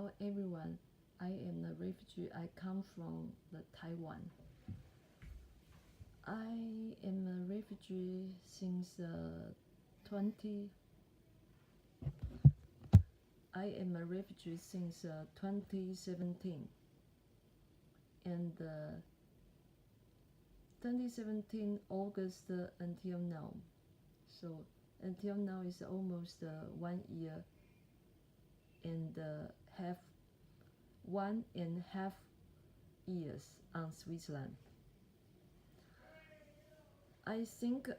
Hello everyone, I am a refugee. I come from Taiwan. I am a refugee since 20. I am a refugee since 2017, and 2017 August until now. So until now is almost 1 year and half 1.5 years on Switzerland. I think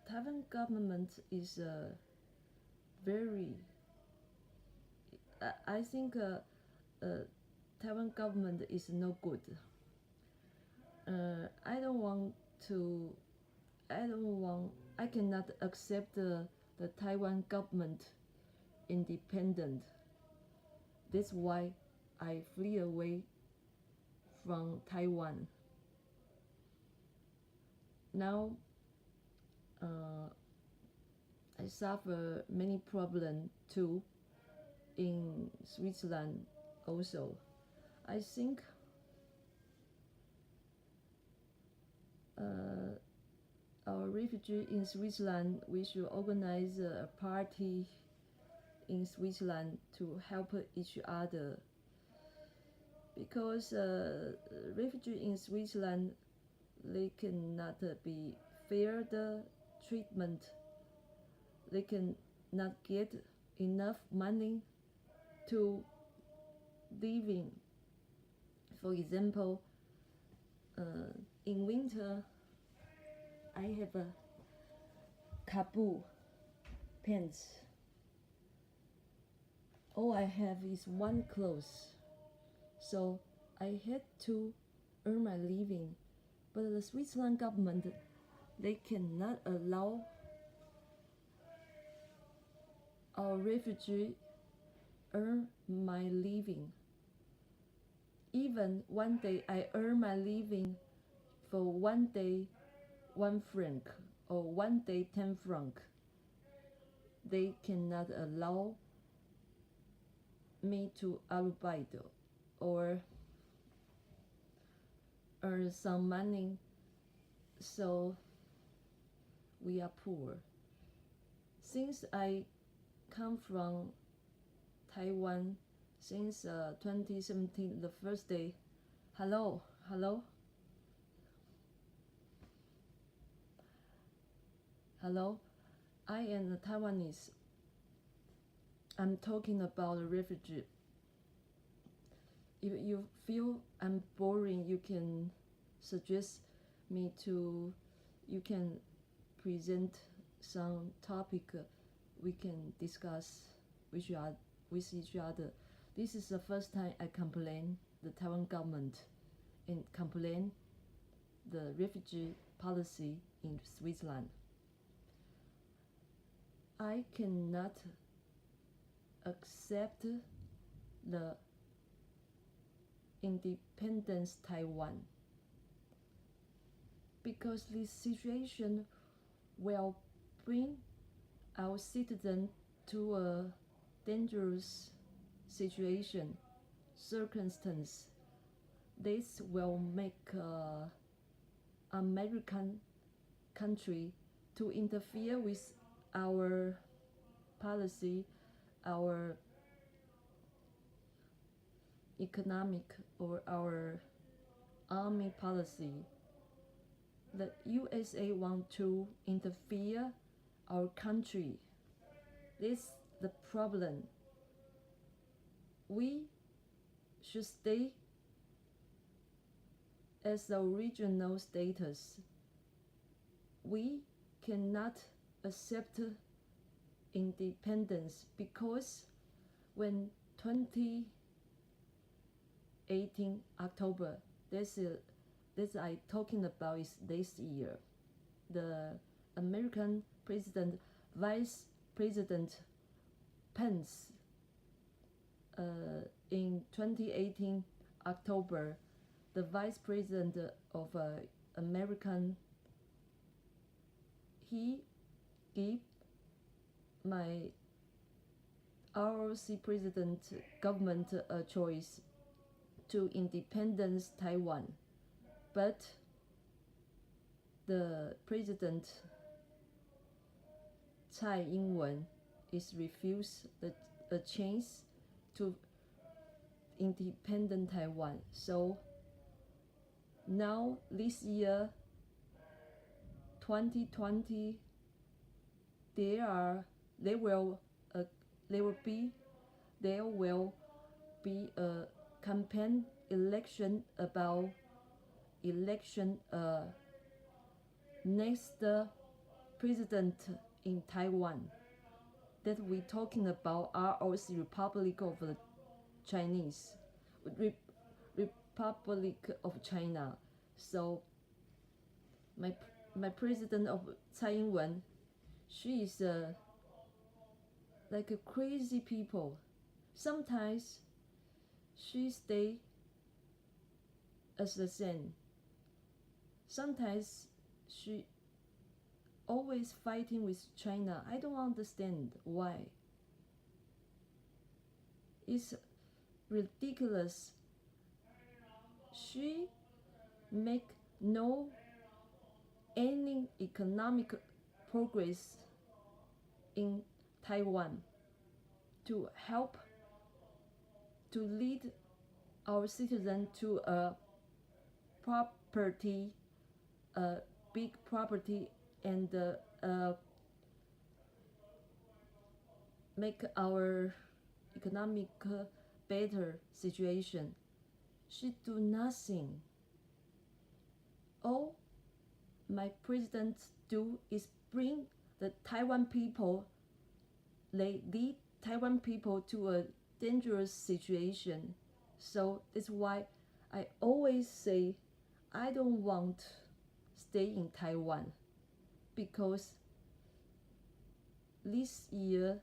Taiwan government is very. I think Taiwan government is no good. I don't want to. I cannot accept the Taiwan government independent. That's why I flee away from Taiwan. Now I suffer many problems too in Switzerland also. I think our refugee in Switzerland, we should organize a party in Switzerland to help each other, because refugee in Switzerland, they cannot be fair the treatment. They cannot get enough money to living. For example, in winter, I have a kabu pants. All I have is one clothes, so I had to earn my living. But the Switzerland government, they cannot allow our refugee earn my living. Even one day I earn my living for 1 day 1 franc or 1 day 10 franc. They cannot allow me to arbeit or earn some money, so we are poor. Since I come from Taiwan since 2017, the first day. Hello. I am a Taiwanese. I'm talking about a refugee. If you feel I'm boring, you can suggest me to. You can present some topic we can discuss with each other. This is the first time I complain the Taiwan government and complain the refugee policy in Switzerland. I cannot accept the independence Taiwan, because this situation will bring our citizens to a dangerous circumstance. This will make American country to interfere with our policy, our economic or our army policy. The USA want to interfere our country. This is the problem. We should stay as a regional status. We cannot accept independence, because when 2018 October, this I talking about is this year, the American President, Vice President Pence, in 2018 October, the Vice President of American, he gave ROC president government a choice to independence Taiwan, but the president Tsai Ing-wen is refused the chance to independent Taiwan. So now this year 2020 there will be a campaign election about election next president in Taiwan, that we talking about ROC Republic of the Chinese Republic of China. So my president of Tsai Ing-wen, she is like a crazy people. Sometimes she stay as the same. Sometimes she always fighting with China. I don't understand why. It's ridiculous. She make no any economic progress in Taiwan to help to lead our citizens to a property, a big property, and make our economic better situation. She do nothing. All my president do is bring the Taiwan people, they lead Taiwan people to a dangerous situation. So that's why I always say I don't want stay in Taiwan, because this year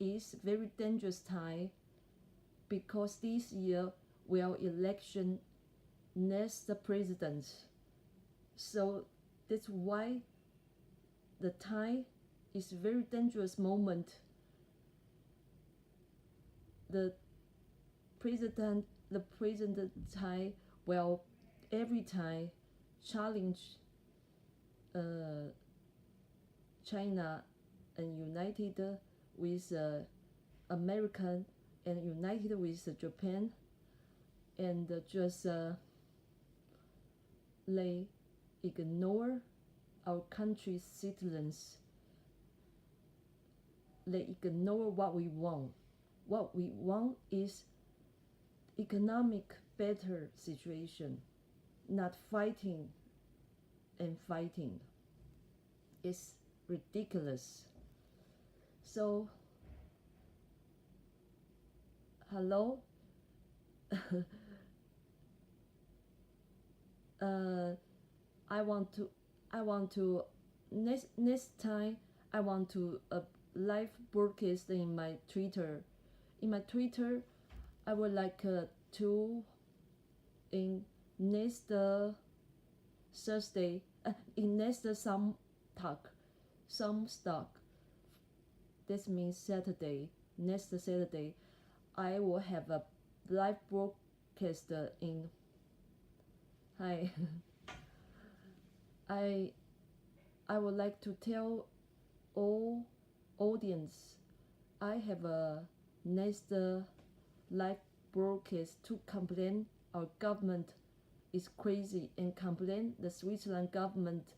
is very dangerous time, because this year will election next president. So that's why the time is very dangerous moment. The president Tsai will every time challenge China and united with American and united with Japan, and just they ignore our country's citizens. They ignore what we want. What we want is economic better situation, not fighting and fighting. It's ridiculous. So, hello. I want to next time I want to live broadcast in my Twitter. In my Twitter, I would like to in next Thursday, in next some stock. This means Saturday. Next Saturday, I will have a live broadcast in. Hi. I would like to tell all audience I have a next live broadcast to complain our government is crazy, and complain the Switzerland government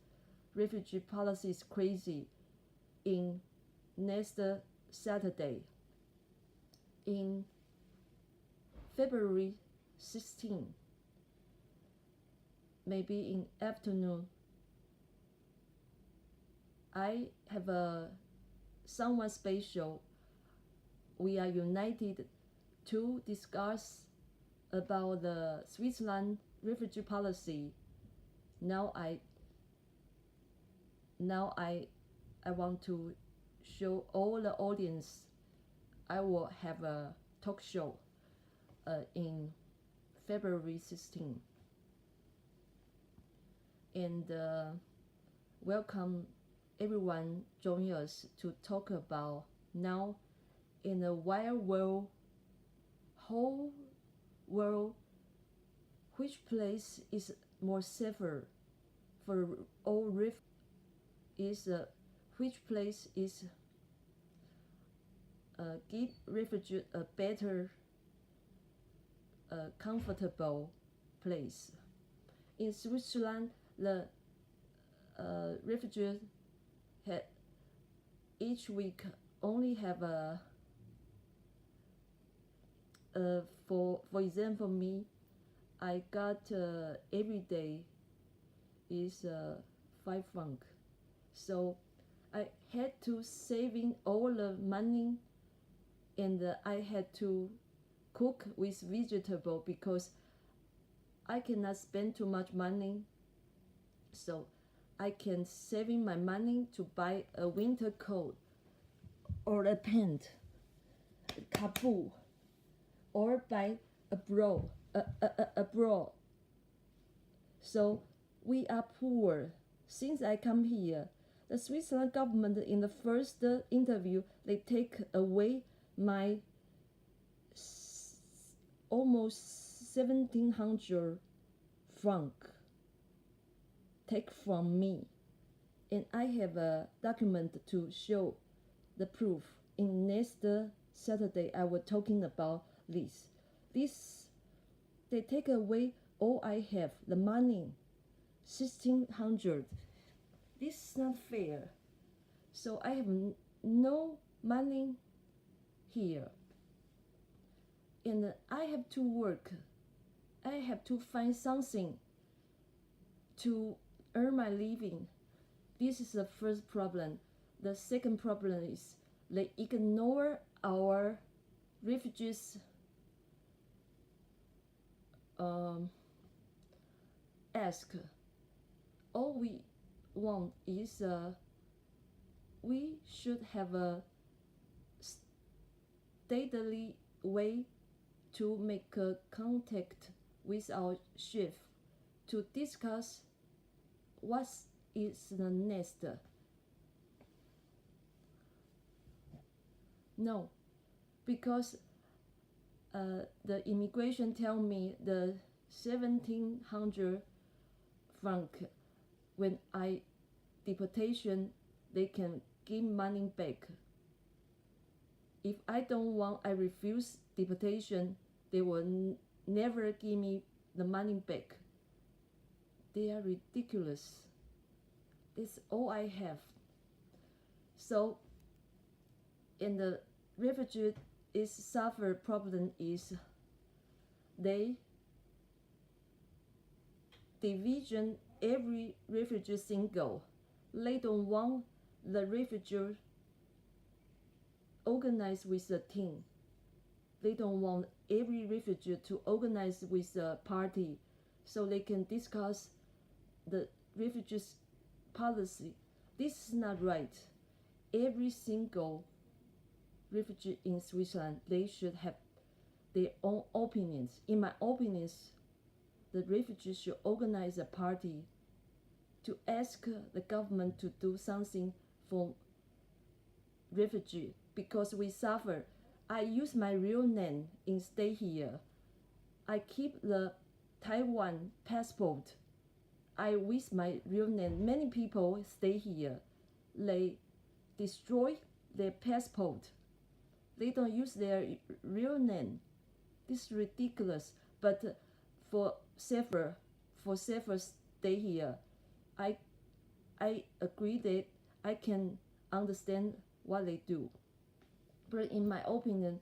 refugee policy is crazy in next Saturday, in February 16, maybe in afternoon. I have someone special. We are united to discuss about the Switzerland refugee policy. Now I want to show all the audience. I will have a talk show in February 16, and welcome everyone join us to talk about now in the whole world, which place is more safer for all is which place is give refugees a better, comfortable place. In Switzerland, the refugees had each week only have for example me, I got every day is 5 franc. So I had to saving all the money, and I had to cook with vegetable because I cannot spend too much money. So I can saving my money to buy a winter coat or a pant, kapu, or buy a bra. So we are poor. Since I come here, the Switzerland government in the first interview, they take away my almost 1,700 franc take from me, and I have a document to show the proof. In next Saturday I was talking about this. They take away all I have, the money, 1,600. This is not fair. So I have no money here, and I have to work. I have to find something to earn my living. This is the first problem. The second problem is they ignore our refugees ask. All we want is we should have a steadily way to make a contact with our chef to discuss what is the next. No, because the immigration tell me the 1,700 franc when I deportation, they can give money back. If I don't want, I refuse deportation, they will never give me the money back. They are ridiculous. It's all I have. So, and the refugee is suffer problem is they division every refugee single. They don't want the refugee organize with a team. They don't want every refugee to organize with a party so they can discuss the refugees policy. This is not right. Every single refugee in Switzerland, they should have their own opinions. In my opinions, the refugees should organize a party to ask the government to do something for refugee because we suffer. I use my real name in stay here. I keep the Taiwan passport. I with my real name. Many people stay here. They destroy their passport. They don't use their real name. This is ridiculous. But for safer stay here, I agree that I can understand what they do. But in my opinion,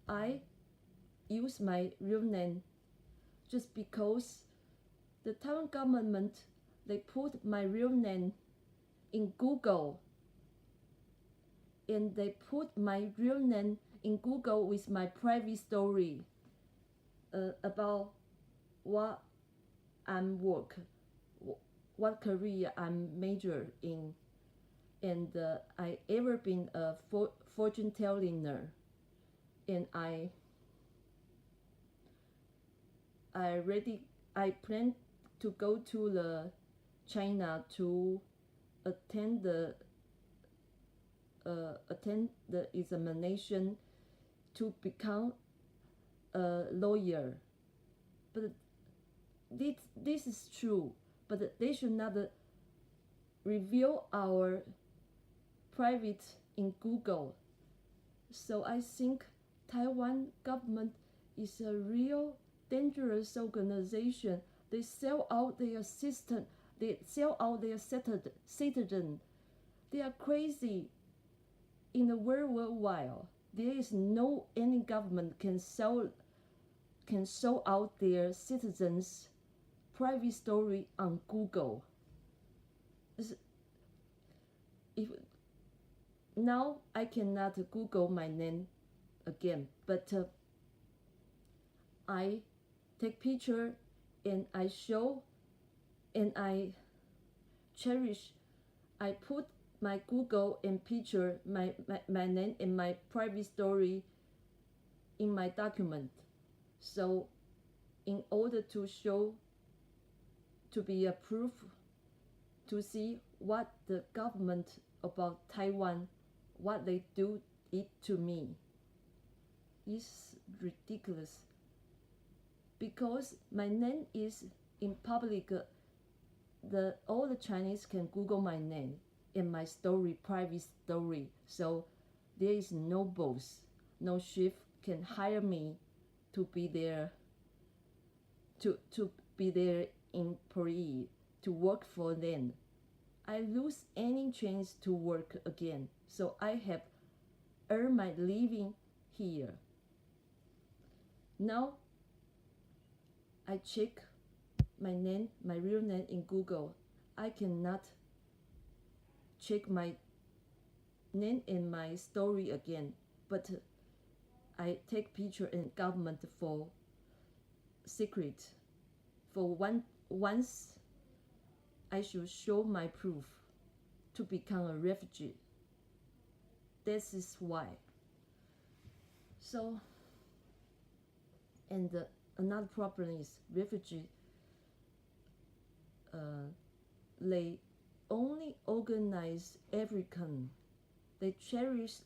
I use my real name just because the Taiwan government, they put my real name in Google, and they put my real name in Google with my private story about what I'm work, what career I'm major in, and I ever been a fortune teller, and I plan to go to the China to attend the examination to become a lawyer. But this is true, but they should not reveal our private in Google. So I think Taiwan government is a real dangerous organization. They sell out their system. They sell out their citizen. They are crazy. In the worldwide, there is no any government can sell out their citizens' private story on Google. If now I cannot Google my name again, but I take picture and I show and I cherish. I put my Google and picture, my name and my private story in my document. So in order to show, to be a proof, to see what the government about Taiwan, what they do it to me, is ridiculous. Because my name is in public, all the Chinese can Google my name and my story, private story. So there is no boss, no chef can hire me to be their employee, to work for them. I lose any chance to work again. So I have earned my living here. Now I check my name, my real name in Google. I cannot check my name and my story again, but I take picture in government for secret. For once I should show my proof to become a refugee. This is why. So, and another problem is refugee. They only organize African. They cherish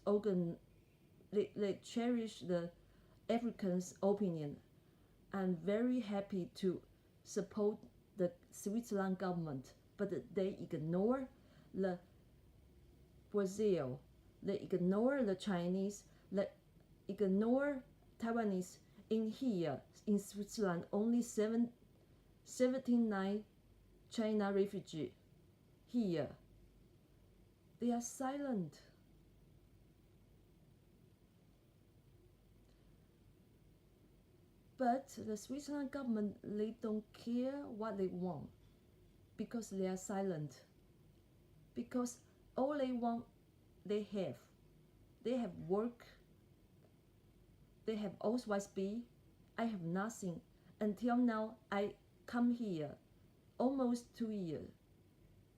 they cherish the Africans' opinion. I'm very happy to support the Switzerland government, but they ignore the Brazil, they ignore the Chinese, they ignore Taiwanese. In here, in Switzerland, only 79 China refugees. Here, they are silent. But the Switzerland government, they don't care what they want because they are silent. Because all they want, they have. They have work. They have OSYSB. I have nothing. Until now, I come here almost 2 years.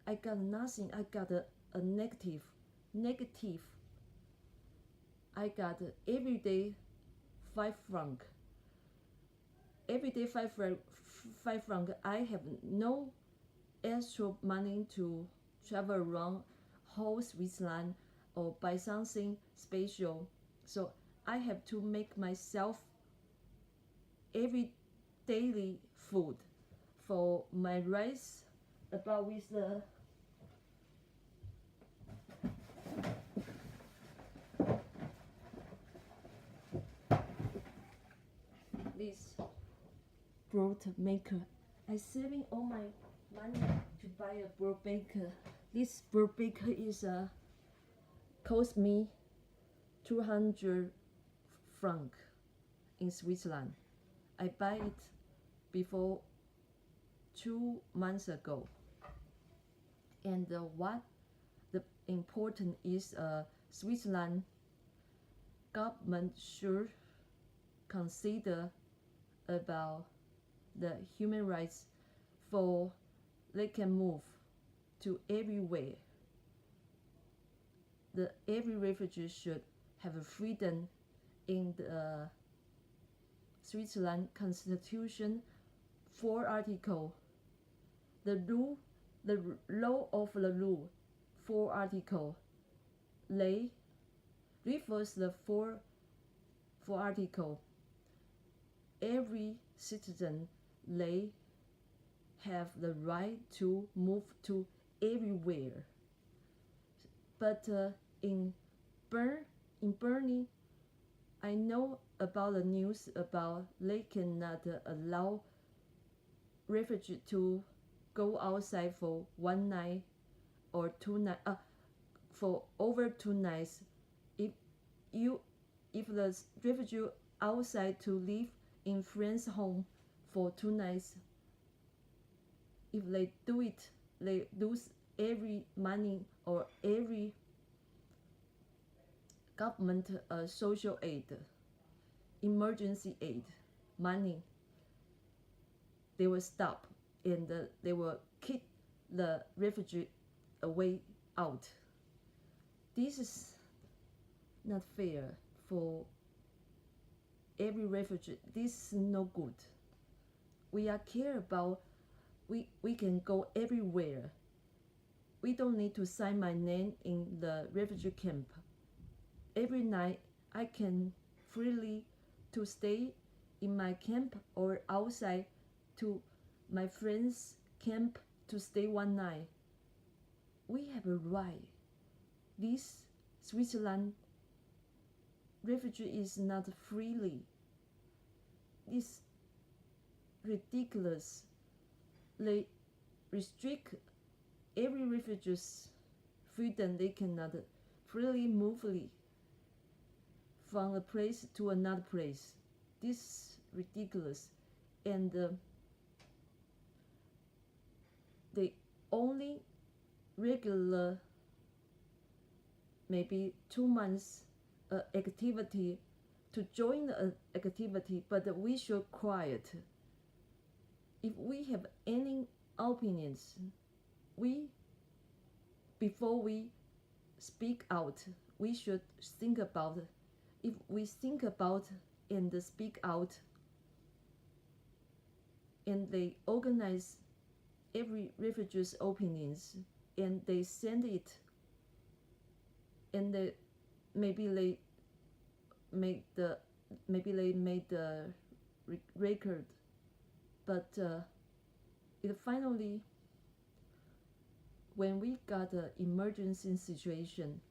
I got nothing. I got a negative. I got every day 5 franc. Every day 5 franc. I have no extra money to travel around whole Switzerland or buy something special. So I have to make myself every daily food for my rice about with the this bread maker. I saving all my money to buy a bread baker. This bread baker is cost me 200 franc in Switzerland. I buy it before 2 months ago. And what the important is Switzerland government should consider about the human rights, for they can move to everywhere. Every refugee should have a freedom in the Switzerland Constitution 4 article. The law of the rule 4 article. They refers the For article, every citizen, they have the right to move to everywhere. But in Berlin, I know about the news about they cannot allow refugees to go outside for 1 night or 2 nights, for over 2 nights. If the refugee outside to live in friend's home for 2 nights, if they do it, they lose every money or every government social aid, emergency aid, money. They will stop and they will kick the refugee away out. This is not fair for every refugee. This is no good. We are care about, we can go everywhere. We don't need to sign my name in the refugee camp. Every night I can freely to stay in my camp or outside to my friend's camp to stay 1 night. We have a right. This Switzerland refugee is not freely. This ridiculous. They restrict every refugee's freedom. They cannot freely move from a place to another place. This is ridiculous. And the only regular, maybe 2 months activity to join the activity, but we should quiet. If we have any opinions, before we speak out, we should think about it. If we think about and speak out, and they organize every refugee's opinions, and they send it, and maybe they made the record, but it finally, when we got an emergency situation,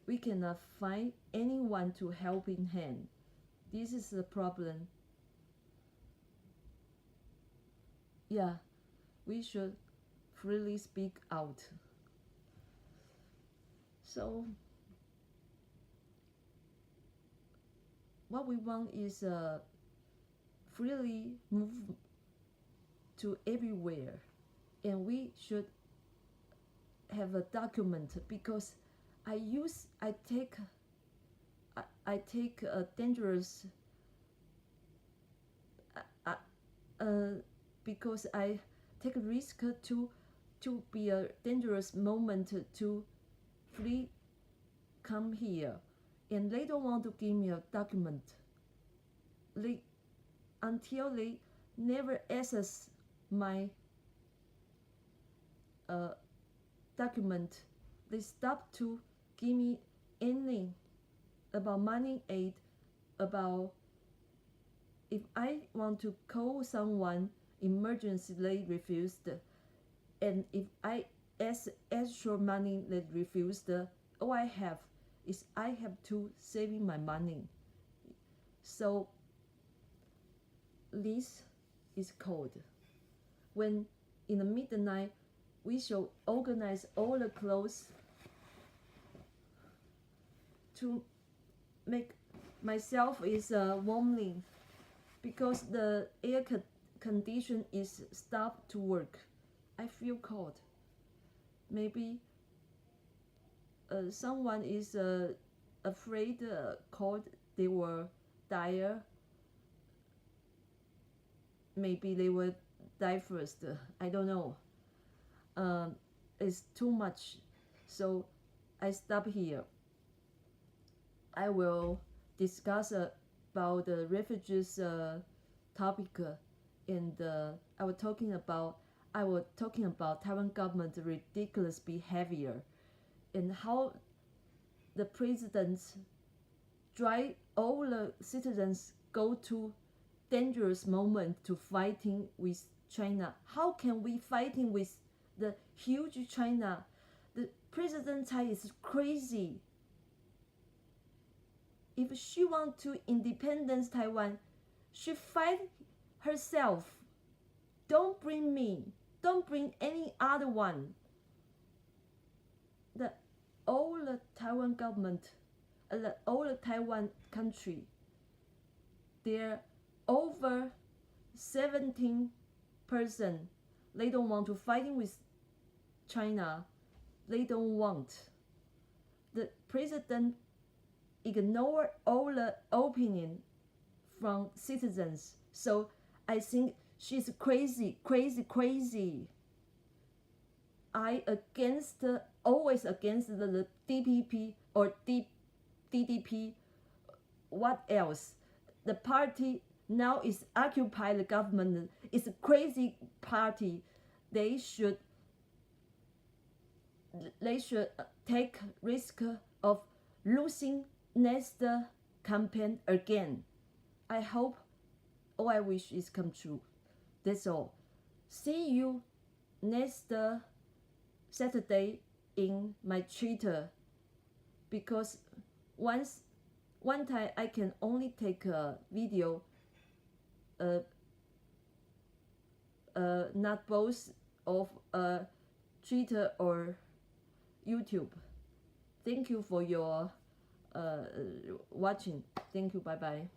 we cannot find anyone to help in hand. This is the problem. Yeah, we should freely speak out. So what we want is freely move to everywhere, and we should have a document, because I take a dangerous because I take a risk to be a dangerous moment to free come here, and they don't want to give me a document. Until they never access my document, they stop to give me anything about money aid, about if I want to call someone emergency, they refused, and if I ask extra money, they refused. All I have is I have to saving my money. So this is called when in the midnight we shall organize all the clothes to make myself is warming, because the air condition is stopped to work. I feel cold. Maybe someone is afraid cold, they will die. Maybe they will die first. I don't know. It's too much, so I stop here. I will discuss about the refugees topic, and I was talking about Taiwan government ridiculous behavior, and how the president drive all the citizens go to dangerous moment to fighting with China. How can we fighting with the huge China? The President Tsai is crazy. If she want to independence Taiwan, she fight herself. Don't bring me. Don't bring any other one. All the Taiwan government, all the Taiwan country, they're over 17%. They don't want to fighting with China. They don't want. The president ignore all the opinion from citizens. So I think she's crazy. I always against the DPP or DDP. What else? The party now is occupy the government. It's a crazy party. They should take risk of losing next campaign again. I hope all I wish is come true. That's all. See you next Saturday in my Twitter, because one time I can only take a video, not both of Twitter or YouTube. Thank you for your watching. Thank you. Bye bye.